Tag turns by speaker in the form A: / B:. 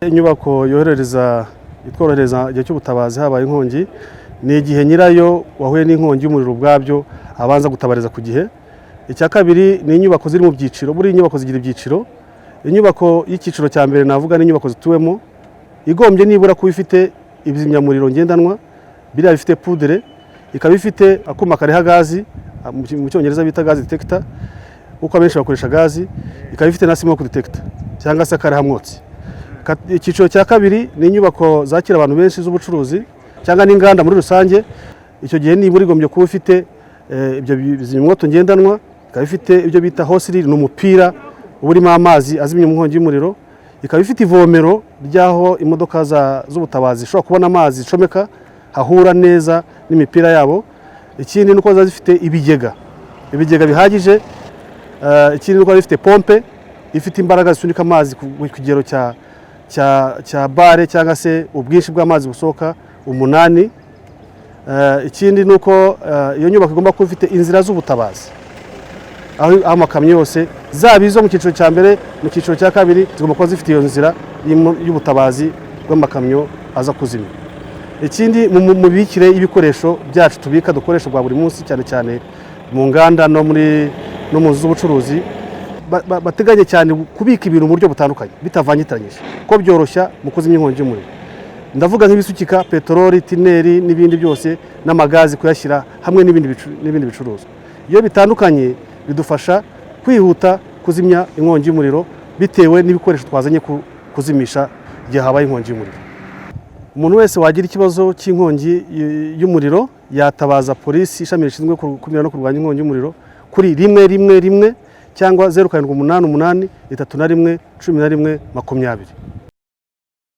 A: inyubako itworohereza igihe cy'ubutabazi habaye inkongi ni igihe nyirayo wahuye n'inkongi y'umuriro ubwabyo abanza gutabariza ku gihe. Icya kabiri ni inyubako ziri mu byiciro, buri inyubako zigira ibyiciro. Inyubako y'icyiciro cya mbere navuga ni inyubako zituwemo igombye nibura kuba ifite ibizimyamuriro ngendanwa biriya bifite pudere, ikaba ifite akuma kariha gazi mu cyongereza bita gazi detector, uko abenshi bakoresha gazi, ikaba ifite na smoke detector cyangwa se karahamwotsi. Icyiciro cya kabiri ni inyubako zakira abantu benshi z'ubucuruzi cyangwa n'inganda muri rusange. Icyo gihe nibura igombye kuba ifite ibyo bizimyamwoto ngendanwa, ikaba ifite ibyo bita hose n'umupira urimo amazi azimya inkongi y'umuriro, ikaba ifite ivomero ryaho imodoka z'ubutabazi zishobora kubona amazi zicomeka hahura neza n'imipira yabo. Ikindi nuko zifite ibigega bihagije. Ikindi nuko zifite pompe ifite imbaraga zisunika amazi ku kigero cya bare cyangwa se ubwinshi bw'amazi busohoka 8. Ikindi nuko iyo nyubako igomba kuba ifite inzira z'ubutabazi, aho amakamyo yose zaba izo mu cyiciro cya mbere mu cyiciro cya kabiri zigomba kuba zifite iyo nzira y'ubutabazi bw'amakamyo aza kuzimya. Ikindi mu mubikire y'ibikoresho byacu tubika dukoresha bwa buri munsi, cyane cyane mu nganda no mu z'ubucuruzi, bateganye cyane kubika ibintu mu buryo butandukanye bitavangitanyije ko byoroshya mu kuzimya inkongi y'umuriro. Ndavuga nk'ibisukika, peteroli, tineri n'ibindi byose n'amagazi kuyashyira hamwe n'ibindi bicuruzwa. Iyo bitandukanye bidufasha kwihuta kuzimya inkongi y'umuriro bitewe n'ibikoresho twazanye kuzimisha igihe habaye inkongi y'umuriro. Umuntu wese wagira ikibazo cy'inkongi y'umuriro yatabaza polisi ishami rishinzwe gukumira no kurwanya inkongi y'umuriro kuri 111 cyangwa 0788 31 11 20.